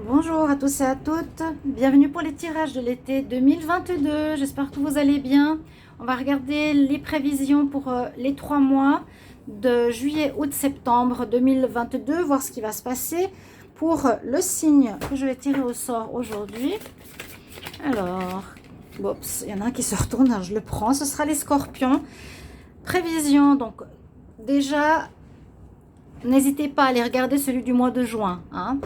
Bonjour à tous et à toutes, bienvenue pour les tirages de l'été 2022, j'espère que vous allez bien. On va regarder les prévisions pour les 3 mois de juillet, août, septembre 2022, voir ce qui va se passer pour le signe que je vais tirer au sort aujourd'hui. Alors, oups, il y en a un qui se retourne, alors je le prends, ce sera les scorpions. Prévision, donc déjà... N'hésitez pas à aller regarder celui du mois de juin,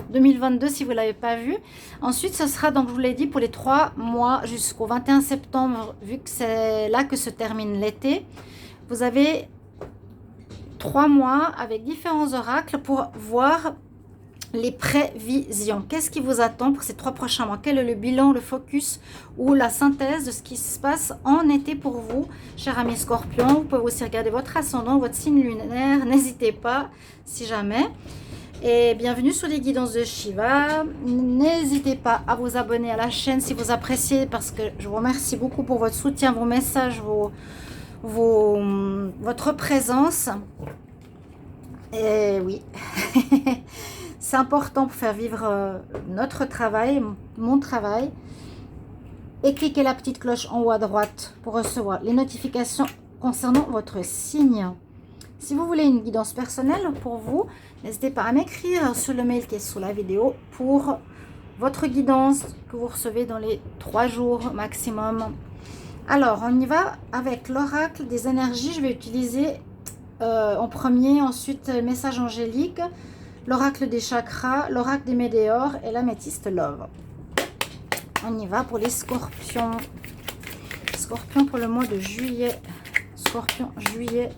2022 si vous ne l'avez pas vu. Ensuite, ce sera, donc je vous l'ai dit, pour les 3 mois jusqu'au 21 septembre, vu que c'est là que se termine l'été. Vous avez 3 mois avec différents oracles pour voir les prévisions. Qu'est-ce qui vous attend pour ces 3 prochains mois? Quel est le bilan, le focus ou la synthèse de ce qui se passe en été pour vous, chers amis scorpions? Vous pouvez aussi regarder votre ascendant, votre signe lunaire. N'hésitez pas, si jamais. Et bienvenue sur les guidances de Shiva. N'hésitez pas à vous abonner à la chaîne si vous appréciez, parce que je vous remercie beaucoup pour votre soutien, vos messages, votre présence. Et oui. C'est important pour faire vivre notre travail, mon travail. Et cliquez la petite cloche en haut à droite pour recevoir les notifications concernant votre signe. Si vous voulez une guidance personnelle pour vous, n'hésitez pas à m'écrire sur le mail qui est sous la vidéo pour votre guidance que vous recevez dans les 3 jours maximum. Alors, on y va avec l'oracle des énergies. Je vais utiliser en premier, ensuite le message angélique, l'oracle des chakras, l'oracle des météores et l'améthyste love. On y va pour les scorpions. Scorpion pour le mois de juillet. Scorpion juillet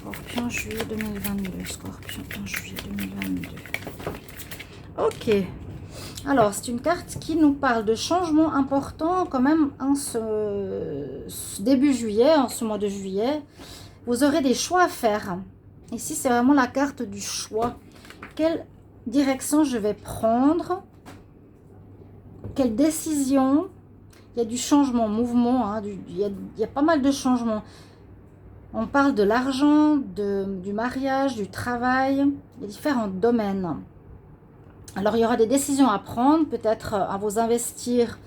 2022. Scorpion en juillet 2022. Ok. Alors, c'est une carte qui nous parle de changements importants quand même en ce début juillet, en ce mois de juillet. Vous aurez des choix à faire. Ici, c'est vraiment la carte du choix. Quelle direction je vais prendre? Quelle décision? Il y a du changement, mouvement. Il y a pas mal de changements. On parle de l'argent, du mariage, du travail. Il y a différents domaines. Alors, il y aura des décisions à prendre. Peut-être à vous investir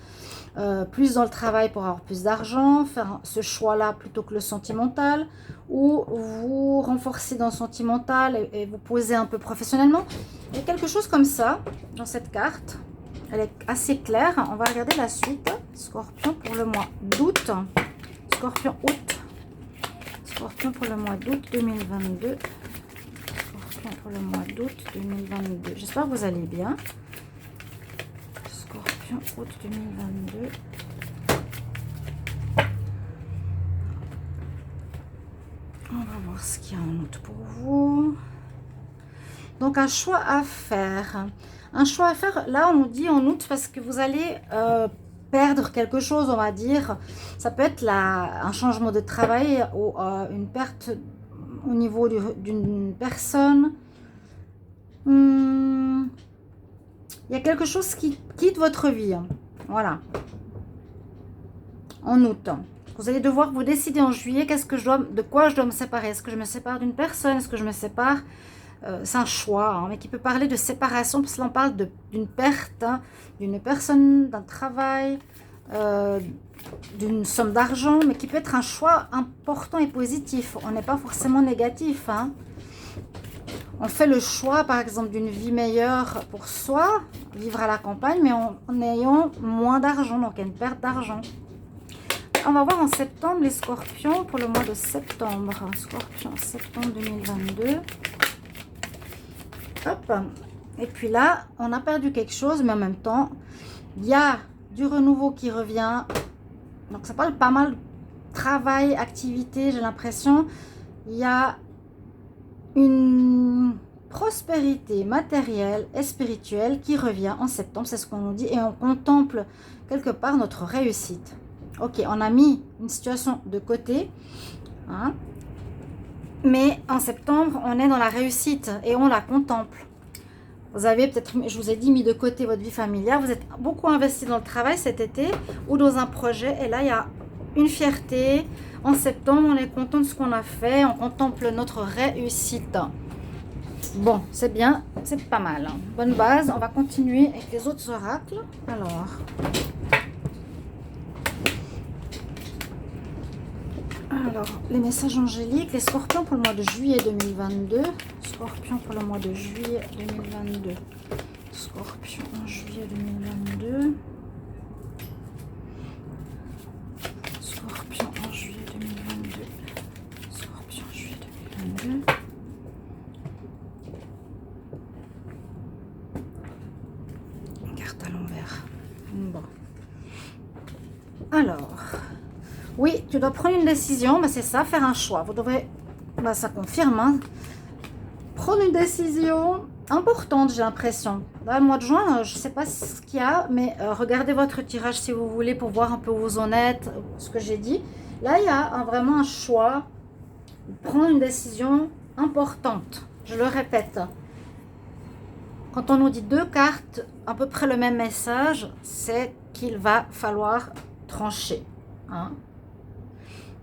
plus dans le travail pour avoir plus d'argent, faire ce choix-là plutôt que le sentimental, ou vous renforcer dans le sentimental et vous poser un peu professionnellement. Il y a quelque chose comme ça dans cette carte. Elle est assez claire. On va regarder la suite. Scorpion pour le mois d'août. Scorpion août. Scorpion pour le mois d'août 2022. Scorpion pour le mois d'août 2022. J'espère que vous allez bien. Scorpion août 2022. On va voir ce qu'il y a en août pour vous. Donc un choix à faire. Un choix à faire, là on nous dit en août, parce que vous allez perdre quelque chose, on va dire. Ça peut être un changement de travail ou une perte au niveau d'une personne. Il y a quelque chose qui quitte votre vie. Voilà. En août. Vous allez devoir vous décider en juillet de quoi je dois me séparer. Est-ce que je me sépare d'une personne? Est-ce que je me sépare? C'est un choix, mais qui peut parler de séparation, parce que là on parle d'une perte, d'une personne, d'un travail, d'une somme d'argent, mais qui peut être un choix important et positif. On n'est pas forcément négatif. On fait le choix, par exemple, d'une vie meilleure pour soi, vivre à la campagne, mais en ayant moins d'argent, donc il y a une perte d'argent. On va voir en septembre les scorpions pour le mois de septembre. Scorpion, septembre 2022. Hop. Et puis là, on a perdu quelque chose, mais en même temps, il y a du renouveau qui revient. Donc, ça parle pas mal de travail, activité, j'ai l'impression. Il y a une prospérité matérielle et spirituelle qui revient en septembre, c'est ce qu'on nous dit. Et on contemple quelque part notre réussite. Ok, on a mis une situation de côté. Mais en septembre, on est dans la réussite et on la contemple. Vous avez peut-être, je vous ai dit, mis de côté votre vie familiale. Vous êtes beaucoup investi dans le travail cet été ou dans un projet. Et là, il y a une fierté. En septembre, on est content de ce qu'on a fait. On contemple notre réussite. Bon, c'est bien, c'est pas mal. Hein. Bonne base. On va continuer avec les autres oracles. Alors, les messages angéliques, les scorpions pour le mois de juillet 2022. Scorpion pour le mois de juillet 2022. Scorpion en juillet 2022. Scorpion en juillet 2022. Scorpion en juillet 2022. Carte à l'envers. Bon. Alors, oui, tu dois prendre une décision, mais c'est ça, faire un choix. Vous devrez, ça confirme, hein. Prendre une décision importante, j'ai l'impression. Là, le mois de juin, je ne sais pas ce qu'il y a, mais regardez votre tirage si vous voulez pour voir un peu où vous en êtes, ce que j'ai dit. Là, il y a vraiment un choix, prendre une décision importante. Je le répète. Quand on nous dit deux cartes, à peu près le même message, c'est qu'il va falloir trancher. Hein.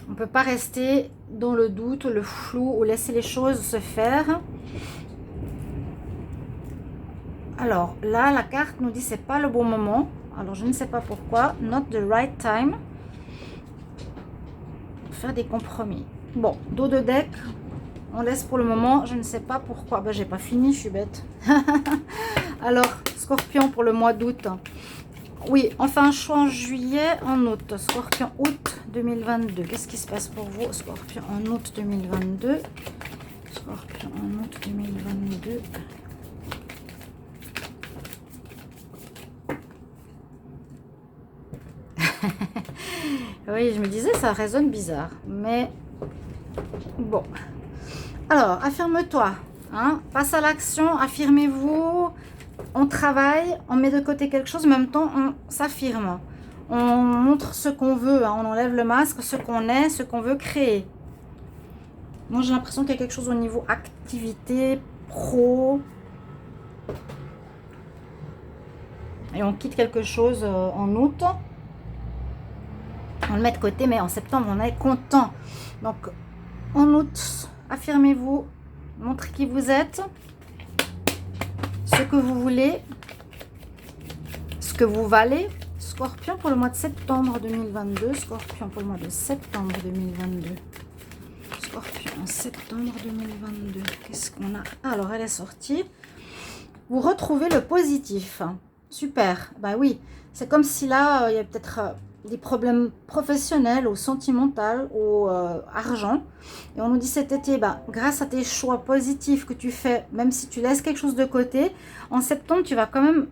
On ne peut pas rester dans le doute, le flou ou laisser les choses se faire. Alors là, la carte nous dit c'est pas le bon moment. Alors je ne sais pas pourquoi. Not the right time. Faire des compromis. Bon, dos de deck. On laisse pour le moment. Je ne sais pas pourquoi. Ben, j'ai pas fini, je suis bête. Alors, Scorpion pour le mois d'août. Oui, on fait un choix en juillet, en août. Scorpion, août 2022. Qu'est-ce qui se passe pour vous, Scorpion, en août 2022? Scorpion, en août 2022. Oui, je me disais, ça résonne bizarre. Mais bon. Alors, affirme-toi. Hein, passe à l'action, affirmez-vous. On travaille, on met de côté quelque chose, en même temps, on s'affirme. On montre ce qu'on veut, hein, on enlève le masque, ce qu'on est, ce qu'on veut créer. Moi, j'ai l'impression qu'il y a quelque chose au niveau activité, pro. Et on quitte quelque chose en août. On le met de côté, mais en septembre, on est content. Donc, en août, affirmez-vous, montrez qui vous êtes, ce que vous voulez, ce que vous valez. Scorpion pour le mois de septembre 2022. Scorpion pour le mois de septembre 2022. Scorpion en septembre 2022. Qu'est-ce qu'on a? Alors, elle est sortie. Vous retrouvez le positif. Super. Bah oui, c'est comme si là, il y a peut-être des problèmes professionnels ou sentimentaux ou argent. Et on nous dit cet été, grâce à tes choix positifs que tu fais, même si tu laisses quelque chose de côté, en septembre, tu vas quand même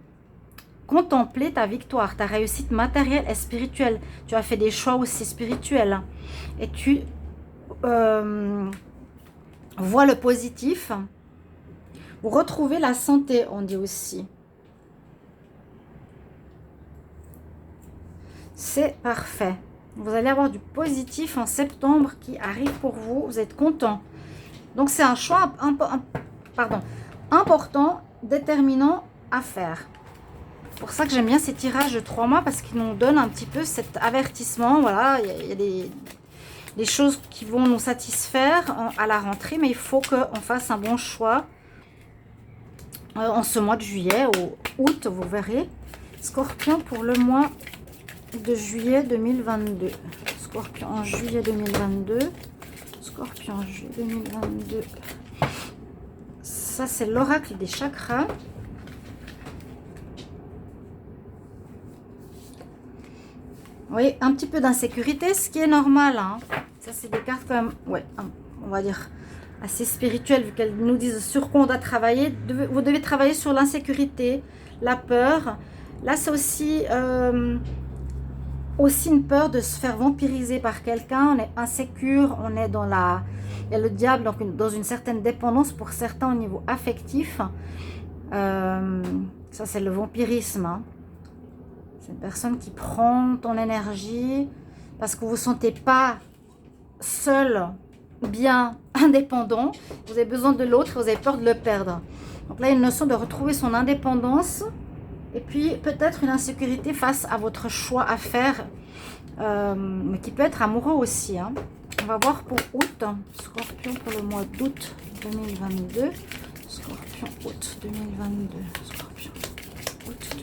contempler ta victoire, ta réussite matérielle et spirituelle. Tu as fait des choix aussi spirituels. Et tu vois le positif. Vous retrouvez la santé, on dit aussi. C'est parfait. Vous allez avoir du positif en septembre qui arrive pour vous. Vous êtes content. Donc, c'est un choix important, déterminant à faire. C'est pour ça que j'aime bien ces tirages de 3 mois parce qu'ils nous donnent un petit peu cet avertissement. Voilà, il y a des choses qui vont nous satisfaire à la rentrée, mais il faut qu'on fasse un bon choix en ce mois de juillet ou août, vous verrez. Scorpion pour le mois de juillet 2022. Scorpion en juillet 2022. Scorpion en juillet 2022. Ça, c'est l'oracle des chakras. Oui, un petit peu d'insécurité, ce qui est normal. Hein. Ça, c'est des cartes quand même, ouais, on va dire, assez spirituelles, vu qu'elles nous disent sur quoi on doit travailler. Vous devez travailler sur l'insécurité, la peur. Là, c'est aussi une peur de se faire vampiriser par quelqu'un. On est insécure, on est dans la... Il y a le diable, donc dans une certaine dépendance pour certains au niveau affectif. Ça, c'est le vampirisme, hein. C'est une personne qui prend ton énergie parce que vous ne vous sentez pas seul, bien, indépendant. Vous avez besoin de l'autre, vous avez peur de le perdre. Donc là, il y a une notion de retrouver son indépendance et puis peut-être une insécurité face à votre choix à faire, mais qui peut être amoureux aussi. Hein. On va voir pour août. Scorpion pour le mois d'août 2022. Scorpion, août 2022. Scorpion, août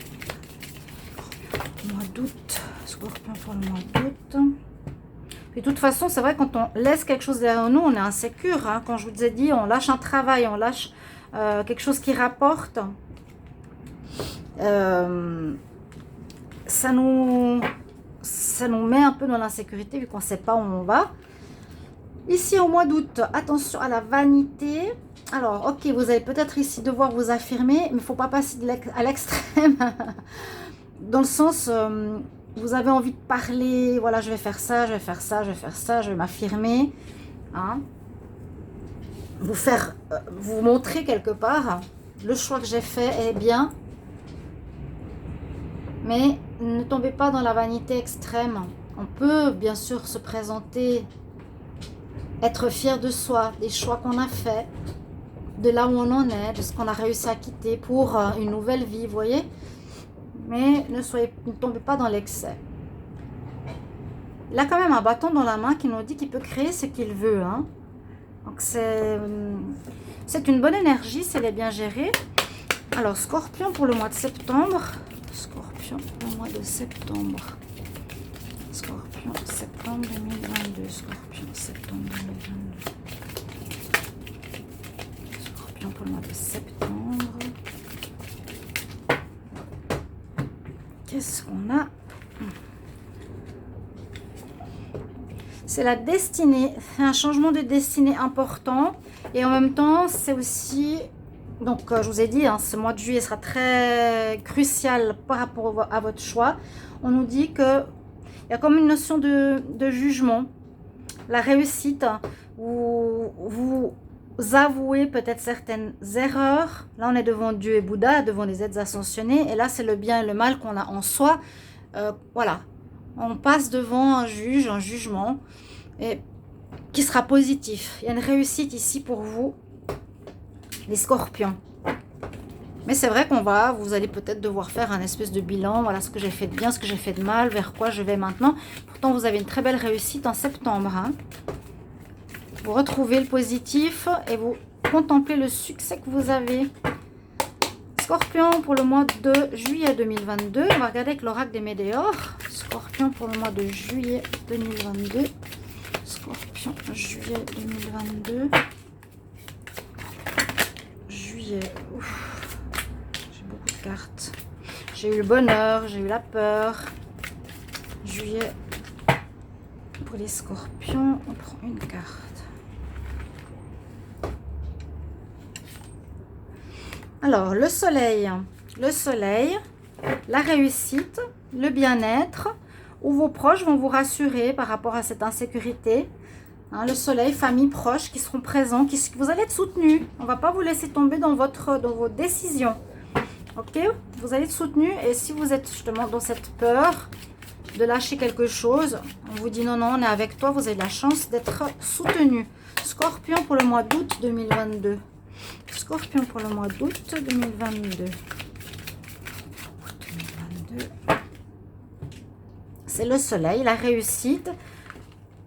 2022. Mois d'août. Scorpion pour le mois d'août. Puis de toute façon, c'est vrai, quand on laisse quelque chose derrière nous, on est insécure. Hein. Quand je vous ai dit, on lâche un travail, on lâche quelque chose qui rapporte. Ça nous met un peu dans l'insécurité vu qu'on ne sait pas où on va. Ici, au mois d'août, attention à la vanité. Alors, ok, vous allez peut-être ici devoir vous affirmer, mais il ne faut pas passer à l'extrême. Dans le sens, vous avez envie de parler, voilà, je vais faire ça, je vais faire ça, je vais faire ça, je vais m'affirmer. Hein? Vous montrer quelque part, le choix que j'ai fait est bien. Mais ne tombez pas dans la vanité extrême. On peut bien sûr se présenter, être fier de soi, des choix qu'on a fait, de là où on en est, de ce qu'on a réussi à quitter pour une nouvelle vie, vous voyez. Mais ne tombez pas dans l'excès. Il a quand même un bâton dans la main qui nous dit qu'il peut créer ce qu'il veut. Hein. Donc c'est une bonne énergie, si elle est bien gérée. Alors, Scorpion pour le mois de septembre. Scorpion pour le mois de septembre. Scorpion, septembre 2022. Scorpion, septembre 2022. Scorpion pour le mois de septembre. Qu'est-ce qu'on a? C'est la destinée, un changement de destinée important. Et en même temps, c'est aussi... Donc, je vous ai dit, hein, ce mois de juillet sera très crucial par rapport à votre choix. On nous dit qu'il y a comme une notion de jugement. La réussite, où vous avouez peut-être certaines erreurs. Là, on est devant Dieu et Bouddha, devant les êtres ascensionnés. Et là, c'est le bien et le mal qu'on a en soi. Voilà. On passe devant un juge, un jugement, et qui sera positif. Il y a une réussite ici pour vous, les scorpions. Mais c'est vrai vous allez peut-être devoir faire un espèce de bilan. Voilà ce que j'ai fait de bien, ce que j'ai fait de mal, vers quoi je vais maintenant. Pourtant, vous avez une très belle réussite en septembre. Hein. Vous retrouvez le positif et vous contemplez le succès que vous avez. Scorpion pour le mois de juillet 2022. On va regarder avec l'oracle des Médéors. Scorpion pour le mois de juillet 2022. Scorpion, juillet 2022. Juillet. Ouf. J'ai beaucoup de cartes. J'ai eu le bonheur, j'ai eu la peur. Juillet. Pour les scorpions, on prend une carte. Alors, le soleil, la réussite, le bien-être, où vos proches vont vous rassurer par rapport à cette insécurité. Hein, le soleil, famille, proches qui seront présents, vous allez être soutenus. On ne va pas vous laisser tomber dans vos décisions. Ok? Vous allez être soutenus et si vous êtes justement dans cette peur de lâcher quelque chose, on vous dit non, non, on est avec toi, vous avez la chance d'être soutenu. Scorpion pour le mois d'août 2022. Scorpion pour le mois d'août 2022. C'est le soleil, la réussite,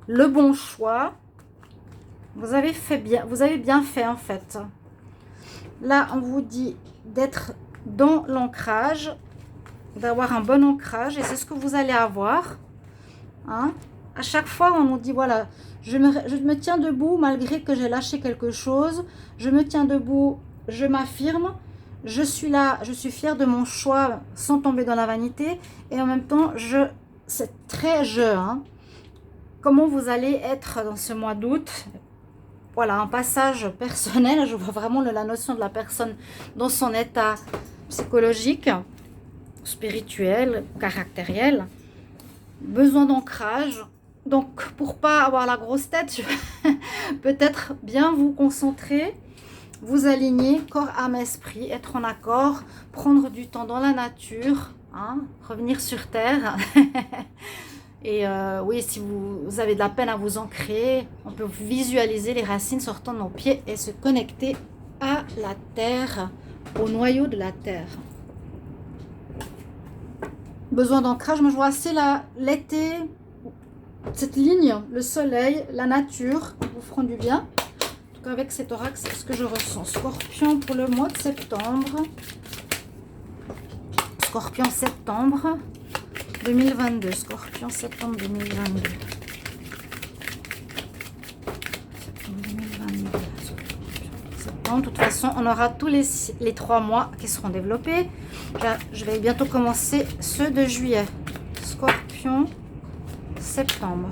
le bon choix. Vous avez bien fait en fait. Là, on vous dit d'être dans l'ancrage, d'avoir un bon ancrage et c'est ce que vous allez avoir. Hein? À chaque fois, on nous dit voilà, je me tiens debout malgré que j'ai lâché quelque chose. Je me tiens debout, je m'affirme. Je suis là, je suis fière de mon choix sans tomber dans la vanité. Et en même temps, c'est très hein. Comment vous allez être dans ce mois d'août? Voilà, un passage personnel. Je vois vraiment la notion de la personne dans son état psychologique, spirituel, caractériel. Besoin d'ancrage. Donc, pour pas avoir la grosse tête, je vais peut-être bien vous concentrer, vous aligner, corps, âme, esprit, être en accord, prendre du temps dans la nature, hein, revenir sur terre. Et oui, si vous avez de la peine à vous ancrer, on peut visualiser les racines sortant de nos pieds et se connecter à la terre, au noyau de la terre. Besoin d'ancrage, moi je vois assez l'été, cette ligne, le soleil, la nature, vous feront du bien. tout cas, avec cet oracle, c'est ce que je ressens. Scorpion pour le mois de septembre. Scorpion septembre 2022. Scorpion septembre 2022. Septembre 2022. Septembre. De toute façon, on aura tous les 3 mois qui seront développés. Je vais bientôt commencer ceux de juillet. Scorpion septembre.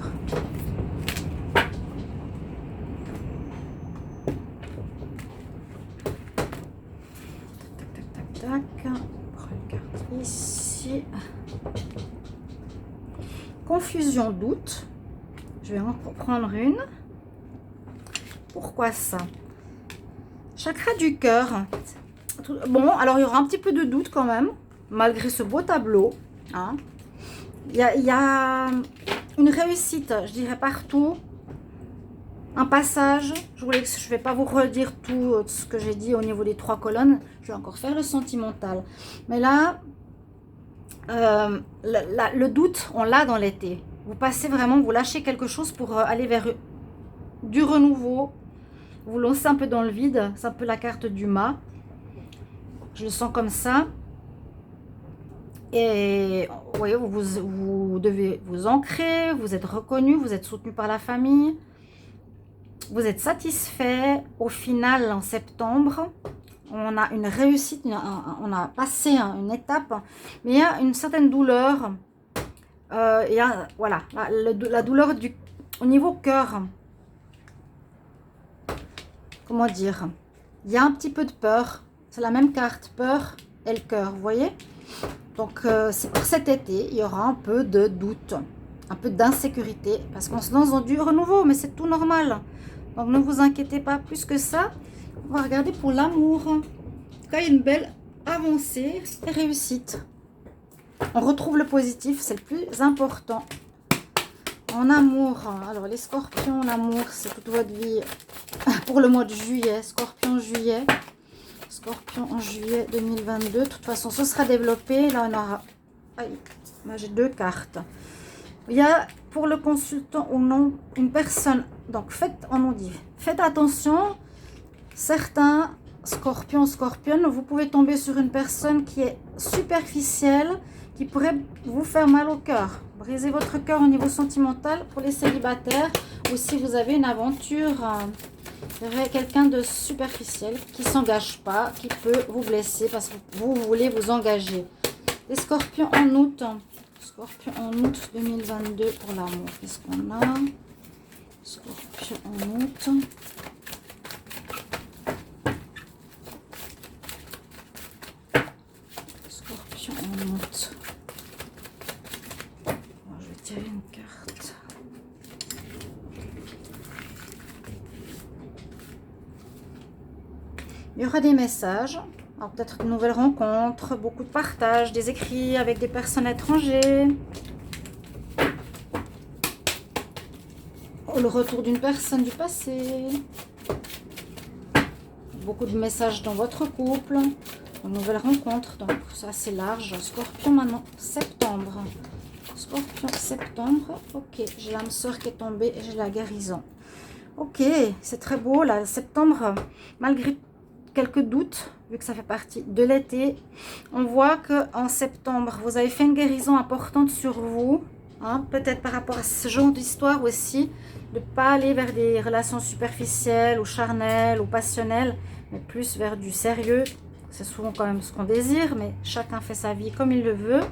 Tac, regarde ici. Confusion, doute. Je vais en prendre une. Pourquoi ça? Chakra du cœur. Bon, alors il y aura un petit peu de doute quand même, malgré ce beau tableau. Hein. Il y a une réussite, je dirais, partout. Un passage. Je ne vais pas vous redire tout ce que j'ai dit au niveau des 3 colonnes. Je vais encore faire le sentimental. Mais là, le doute, on l'a dans l'été. Vous passez vraiment, vous lâchez quelque chose pour aller vers du renouveau. Vous lancez un peu dans le vide. C'est un peu la carte du mât. Je le sens comme ça. Et vous voyez, vous devez vous ancrer. Vous êtes reconnu, vous êtes soutenu par la famille. Vous êtes satisfait. Au final, en septembre, on a une réussite, on a passé une étape, mais il y a une certaine douleur. Il y a, voilà, la douleur au niveau cœur. Comment dire? Il y a un petit peu de peur. C'est la même carte, peur et le cœur, vous voyez? Donc, c'est pour cet été, il y aura un peu de doute, un peu d'insécurité, parce qu'on se lance dans du renouveau, mais c'est tout normal. Donc, ne vous inquiétez pas plus que ça. On va regarder pour l'amour. En tout cas, il y a une belle avancée et réussite. On retrouve le positif, c'est le plus important. En amour, alors les scorpions en amour, c'est toute votre vie pour le mois de juillet. Scorpion juillet. Scorpion en juillet 2022. De toute façon, ce sera développé. Là, on aura... Moi, j'ai 2 cartes. Il y a pour le consultant ou non une personne. Donc, faites attention. Certains scorpions, scorpionnes, vous pouvez tomber sur une personne qui est superficielle, qui pourrait vous faire mal au cœur. Briser votre cœur au niveau sentimental pour les célibataires. Ou si vous avez une aventure... quelqu'un de superficiel qui ne s'engage pas, qui peut vous blesser parce que vous voulez vous engager. Les scorpions en août. Scorpion en août 2022 pour l'amour. Qu'est-ce qu'on a? Scorpion en août. Scorpion en août. Je vais tirer une carte. Il y aura des messages, alors peut-être de nouvelles rencontres, beaucoup de partages, des écrits avec des personnes étrangères. Le retour d'une personne du passé. Beaucoup de messages dans votre couple, de nouvelles rencontres, donc c'est assez large. Scorpion maintenant, septembre. Scorpion, septembre. Ok, j'ai l'âme sœur qui est tombée et j'ai la guérison. Ok, c'est très beau là, septembre, malgré quelques doutes, vu que ça fait partie de l'été. On voit qu'en septembre, vous avez fait une guérison importante sur vous. Hein, peut-être par rapport à ce genre d'histoire aussi, de ne pas aller vers des relations superficielles ou charnelles ou passionnelles, mais plus vers du sérieux. C'est souvent quand même ce qu'on désire, mais chacun fait sa vie comme il le veut.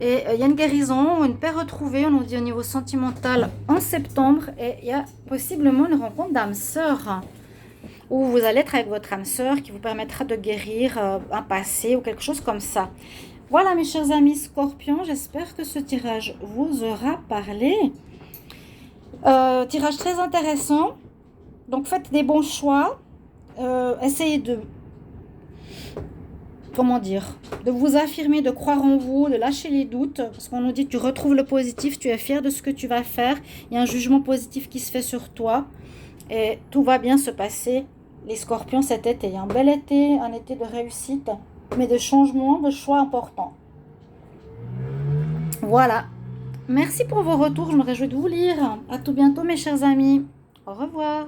Et il y a une guérison, une paix retrouvée, on nous dit au niveau sentimental, en septembre. Et il y a possiblement une rencontre d'âme sœur, où vous allez être avec votre âme sœur qui vous permettra de guérir un passé ou quelque chose comme ça. Voilà mes chers amis scorpions, j'espère que ce tirage vous aura parlé. Tirage très intéressant. Donc faites des bons choix. Essayez de... Comment dire? De vous affirmer, de croire en vous, de lâcher les doutes. Parce qu'on nous dit tu retrouves le positif, tu es fier de ce que tu vas faire. Il y a un jugement positif qui se fait sur toi. Et tout va bien se passer. Les scorpions cet été, un bel été, un été de réussite, mais de changement, de choix importants. Voilà. Merci pour vos retours, je me réjouis de vous lire. À tout bientôt mes chers amis. Au revoir.